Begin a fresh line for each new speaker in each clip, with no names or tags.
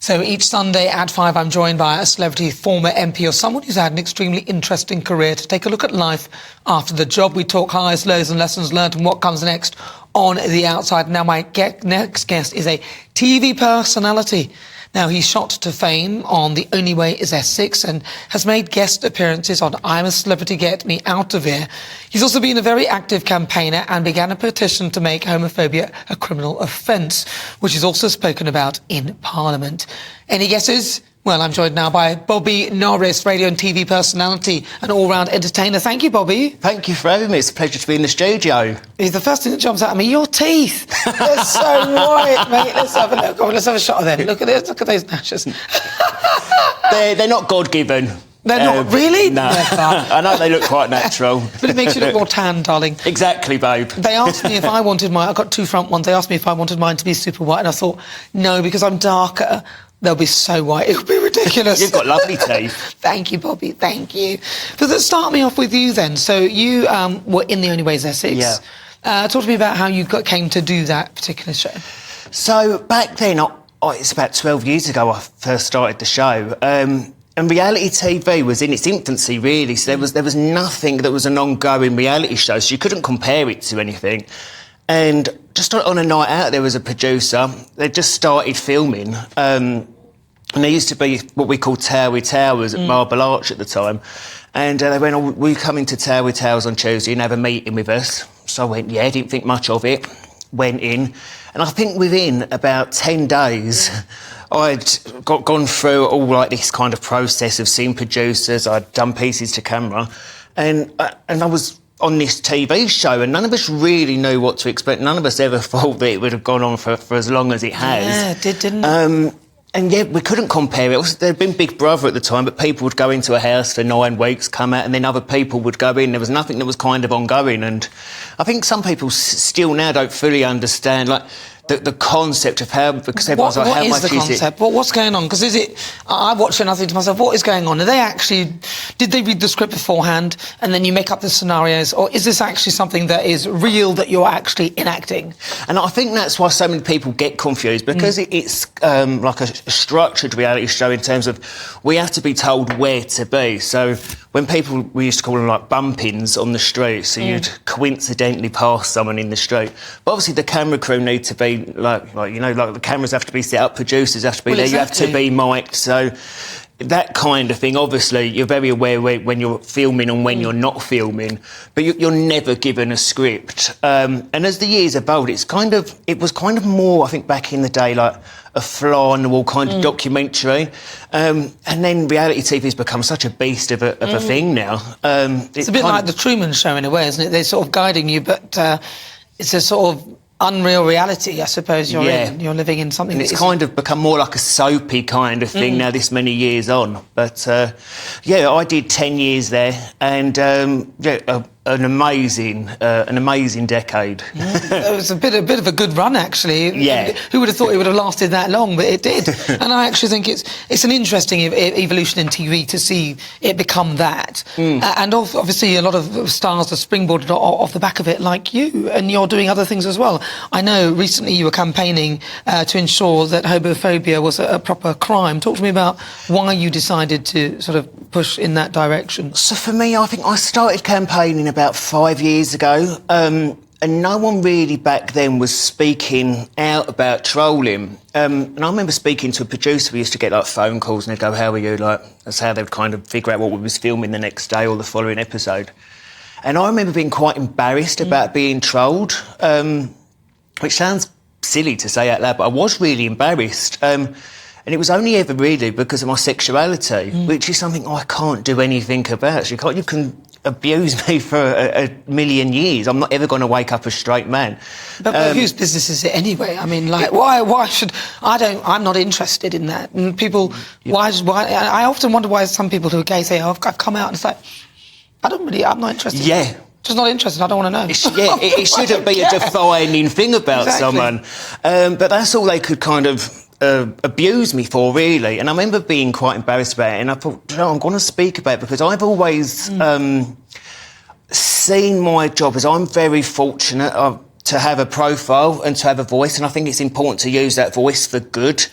So each Sunday at 5, I'm joined by a celebrity, former MP, or someone who's had an extremely interesting career to take a look at life after the job. We talk highs, lows and lessons learned and what comes next on the outside. Now, my next guest is a TV personality. Now, he shot to fame on The Only Way is Essex and has made guest appearances on I'm a Celebrity, Get Me Out of Here. He's also been a very active campaigner and began a petition to make homophobia a criminal offence, which is also spoken about in Parliament. Any guesses? Well, I'm joined now by Bobby Norris, radio and TV personality, an all-round entertainer. Thank you, Bobby.
Thank you for having me. It's a pleasure to be in the studio.
The first thing that jumps out at me, your teeth. They're so white, mate. Let's have a look. Come on, let's have a shot of them. Look at this. Look at those gnashes.
They're not God-given.
They're not, really?
No. I know they look quite natural.
But it makes you look more tan, darling.
Exactly, babe.
They asked me if I wanted mine. I've got two front ones. They asked me if I wanted mine to be super white, and I thought, no, because I'm darker. They'll be so white, it'll be ridiculous.
You've got lovely teeth.
Thank you, Bobby, thank you. So let's start me off with you then. So you were in The Only Way is Essex.
Yeah.
Talk to me about how you came to do that particular show.
So back then, it's about 12 years ago I first started the show. And reality TV was in its infancy, really. So there was nothing that was an ongoing reality show, so you couldn't compare it to anything. And just on a night out, there was a producer. They just started filming. And there used to be what we called Towie Towers at Marble Arch at the time. And they went, oh, will you come into Towie Towers on Tuesday and have a meeting with us? So I went, yeah, didn't think much of it. Went in. And I think within about 10 days, I'd gone through all like this kind of process of seeing producers. I'd done pieces to camera. And I was on this TV show, and none of us really knew what to expect. None of us ever thought that it would have gone on for as long as it has.
Yeah, it did, didn't it?
And yeah, we couldn't compare it. There'd been Big Brother at the time, but people would go into a house for 9 weeks, come out, and then other people would go in. There was nothing that was kind of ongoing. And I think some people still now don't fully understand, like, the concept of how, because everyone's like, how much is it? What is the concept?
What's going on? Because I watch it and I think to myself, what is going on? Did they read the script beforehand and then you make up the scenarios? Or is this actually something that is real that you're actually enacting?
And I think that's why so many people get confused, because it's like a structured reality show in terms of we have to be told where to be. So when we used to call them like bumpings on the street, so you'd coincidentally pass someone in the street. But obviously the camera crew need to be like the cameras have to be set up, producers have to be there, exactly. You have to be mic'd, so that kind of thing. Obviously, you're very aware when you're filming and when you're not filming, but you're never given a script. And as the years evolved, it was kind of more, I think, back in the day, like a fly-on-the-wall kind of documentary. And then reality TV has become such a beast of a thing now.
It's a bit like The Truman Show in a way, isn't it? They're sort of guiding you, but it's a sort of unreal reality, I suppose you're in. You're living in something.
And it's kind of become more like a soapy kind of thing now, this many years on. But yeah, I did 10 years there, and an amazing decade.
It was a bit of a good run, actually.
Yeah.
Who would have thought it would have lasted that long? But it did. And I actually think it's an interesting evolution in TV to see it become that. And obviously a lot of stars are springboarded off the back of it, like you, and you're doing other things as well. I know recently you were campaigning to ensure that homophobia was a proper crime. Talk to me about why you decided to sort of push in that direction.
So for me, I think I started campaigning about 5 years ago, and no one really back then was speaking out about trolling. And I remember speaking to a producer. We used to get like phone calls and they'd go, how are you? Like, that's how they'd kind of figure out what we was filming the next day or the following episode. And I remember being quite embarrassed about being trolled, which sounds silly to say out loud, but I was really embarrassed. And it was only ever really because of my sexuality, which is something I can't do anything about. So you can abuse me for a million years. I'm not ever going to wake up a straight man.
But whose business is it anyway? I mean, like, why should... I'm not interested in that. And people... Why? I often wonder why some people who are gay say, oh, I've come out, and it's like, I'm not interested.
Yeah.
Just not interested, I don't want to know.
It shouldn't be a defining thing about someone. But that's all they could kind of abuse me for, really. And I remember being quite embarrassed about it, and I thought, I'm going to speak about it, because I've always seen my job as I'm very fortunate to have a profile and to have a voice, and I think it's important to use that voice for good.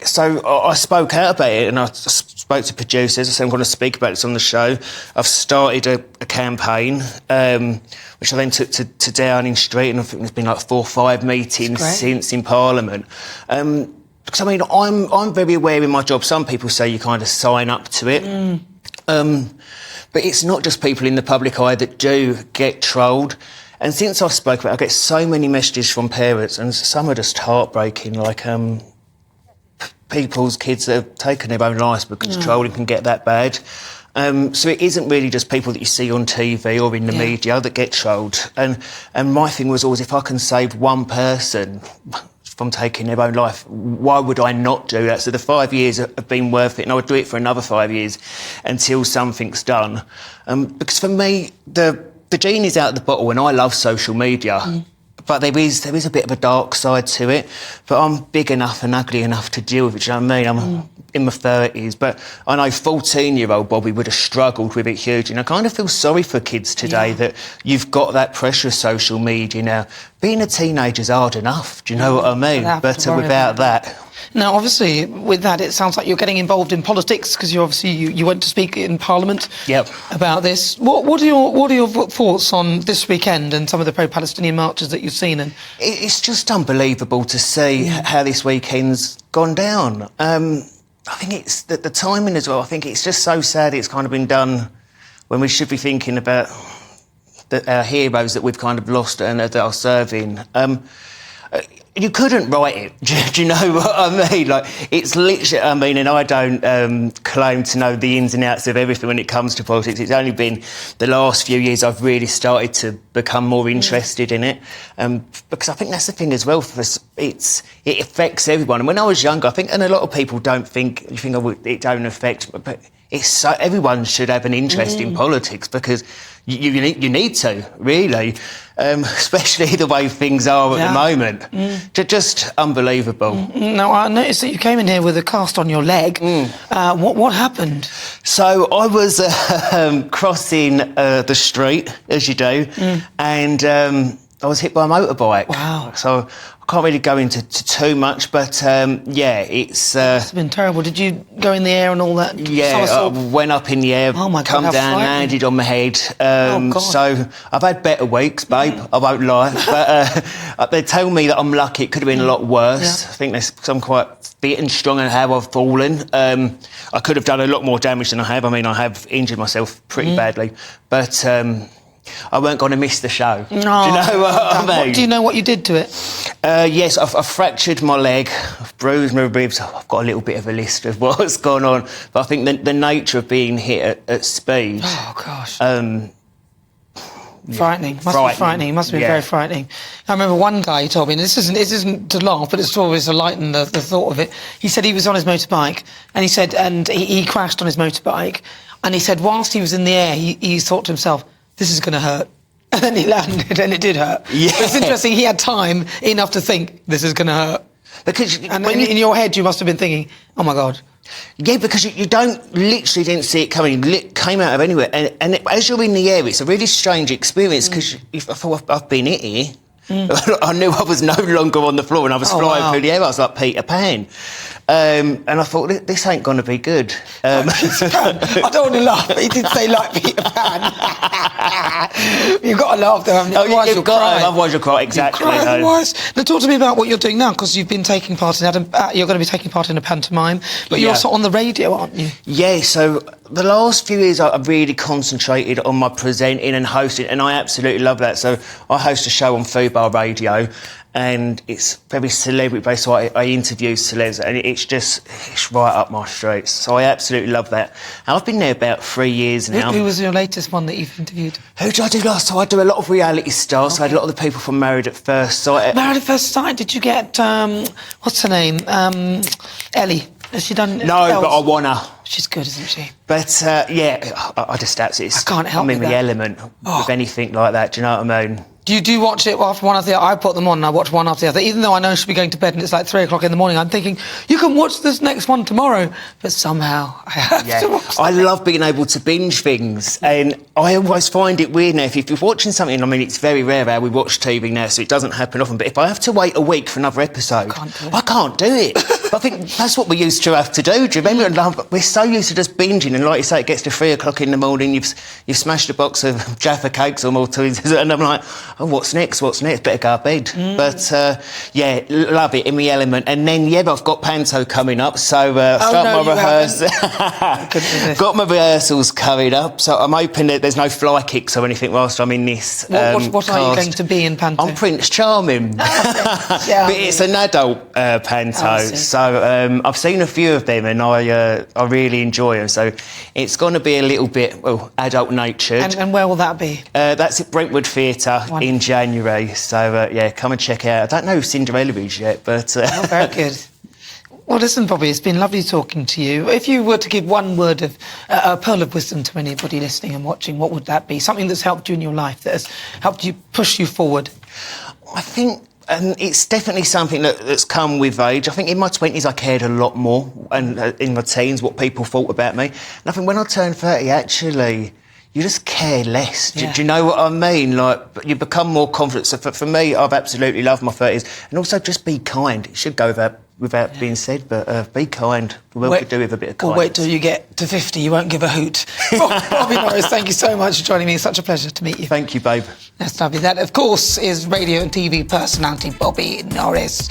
So I spoke out about it, and I spoke to producers. I said, I'm going to speak about this on the show. I've started a campaign, which I then took to Downing Street, and I think there's been like 4 or 5 meetings since in Parliament. Because, I mean, I'm very aware in my job, some people say you kind of sign up to it. But it's not just people in the public eye that do get trolled. And since I've spoken about it, I get so many messages from parents, and some are just heartbreaking, like people's kids that have taken their own lives because trolling can get that bad. So it isn't really just people that you see on TV or in the media that get trolled. And my thing was always, if I can save one person from taking their own life, why would I not do that? So the 5 years have been worth it, and I would do it for another 5 years until something's done. Because for me, the genie's out of the bottle, and I love social media. But there is a bit of a dark side to it. But I'm big enough and ugly enough to deal with it, do you know what I mean? I'm in my 30s, but I know 14-year-old Bobby would have struggled with it hugely. And I kind of feel sorry for kids today that you've got that pressure of social media now. Being a teenager's hard enough, do you know what I mean? But without that...
Now, obviously, with that, it sounds like you're getting involved in politics, because you went to speak in Parliament about this. What are your thoughts on this weekend and some of the pro-Palestinian marches that you've seen? And
it's just unbelievable to see how this weekend's gone down. I think it's the timing as well. I think it's just so sad it's kind of been done when we should be thinking about our heroes that we've kind of lost and that are serving. You couldn't write it. Do you know what I mean? Like, it's literally, I mean, and I don't claim to know the ins and outs of everything when it comes to politics. It's only been the last few years I've really started to become more interested in it. Because I think that's the thing as well for us. It affects everyone. And when I was younger, I think, and a lot of people think it don't affect, but it's so, everyone should have an interest in politics, because you need to, really, especially the way things are at the moment. Just unbelievable.
Now, I noticed that you came in here with a cast on your leg. What happened?
So I was crossing the street, as you do, and I was hit by a motorbike.
Wow.
So I can't really go into too much, but it's
been terrible. Did you go in the air and all that?
Yeah, I went up in the air,
oh my God,
come down, landed on my head. So I've had better weeks, babe, I won't lie. But they tell me that I'm lucky. It could have been a lot worse. I think I'm quite fit and strong in how I've fallen. I could have done a lot more damage than I have. I mean, I have injured myself pretty badly, but I weren't going to miss the show. Do you know what I mean?
Do you know what you did to it?
Yes, I've fractured my leg, I've bruised my ribs. I've got a little bit of a list of what's gone on. But I think the nature of being hit at speed...
Oh, gosh. Frightening. Must be frightening. It must have been very frightening. I remember one guy told me, and this isn't to laugh, but it's always to lighten the thought of it. He said he was on his motorbike, and he said, he crashed on his motorbike, and he said whilst he was in the air, he thought to himself, this is going to hurt. And then he landed, and it did hurt. Yeah. It's interesting, he had time enough to think, this is going to hurt. Because in your head, you must have been thinking, oh, my God.
Yeah, because you literally didn't see it coming. It came out of anywhere. And as you're in the air, it's a really strange experience, because I thought, I've been hit here. I knew I was no longer on the floor, and I was flying through the air. I was like Peter Pan. And I thought, this ain't going to be good.
I don't want to laugh, but he did say like Peter Pan. You've got to laugh though, haven't you? Otherwise you'll cry.
Otherwise you'll cry, exactly.
You'll cry otherwise. Now talk to me about what you're doing now, because you've been taking part in you're going to be taking part in a pantomime, but you're also on the radio, aren't you? Yeah,
so the last few years I've really concentrated on my presenting and hosting, and I absolutely love that. So I host a show on Food Bar Radio, and it's very celebrity-based, so I interview celebs, and it's right up my street. So I absolutely love that. And I've been there about 3 years now.
Who was your latest one that you've interviewed?
Who did I do last? So I do a lot of reality stars. So I had a lot of the people from Married at First Sight.
Married at First Sight? Did you get, what's her name? Ellie. Has she done...
No, but I want her.
She's good, isn't she?
But, I just absolutely...
I can't help
I'm in the element with anything like that, do you know what I mean?
Do you watch it after one after the other? I put them on and I watch one after the other. Even though I know I should be going to bed and it's like 3 o'clock in the morning, I'm thinking, you can watch this next one tomorrow. But somehow I have to watch
I
them.
love being able to binge things, and I always find it weird now. If you're watching something, I mean, it's very rare how we watch TV now, so it doesn't happen often. But if I have to wait a week for another episode, I can't do it. I think that's what we used to have to do. Do you remember? We're so used to just binging, and like you say, it gets to 3 o'clock in the morning, you've smashed a box of Jaffa cakes or Maltesers, and I'm like, oh, what's next? Better go to bed. But love it, in the element. And then I've got Panto coming up, so my rehearsal. Got my rehearsals coming up, so I'm hoping that there's no fly kicks or anything whilst I'm in this.
What are you going to be in Panto?
I'm Prince Charming. But it's an adult Panto, so I've seen a few of them and I really enjoy them. So it's going to be a little bit adult natured.
And where will that be?
That's at Brentwood Theatre in January. So come and check it out. I don't know who Cinderella is yet, but
very good. Well, listen, Bobby, it's been lovely talking to you. If you were to give one word of a pearl of wisdom to anybody listening and watching, what would that be? Something that's helped you in your life, that has helped you push you forward.
I think it's definitely something that's come with age. I think in my 20s I cared a lot more, and in my teens what people thought about me. And I think when I turned 30, actually, you just care less. Do you know what I mean? Like, you become more confident. So for me, I've absolutely loved my 30s. And also just be kind. It should go without being said, but be kind. The world could do with a bit of kindness.
Wait till you get to 50, you won't give a hoot. Bobby Norris, thank you so much for joining me. It's such a pleasure to meet you.
Thank you, babe.
That's lovely. That, of course, is radio and TV personality Bobby Norris.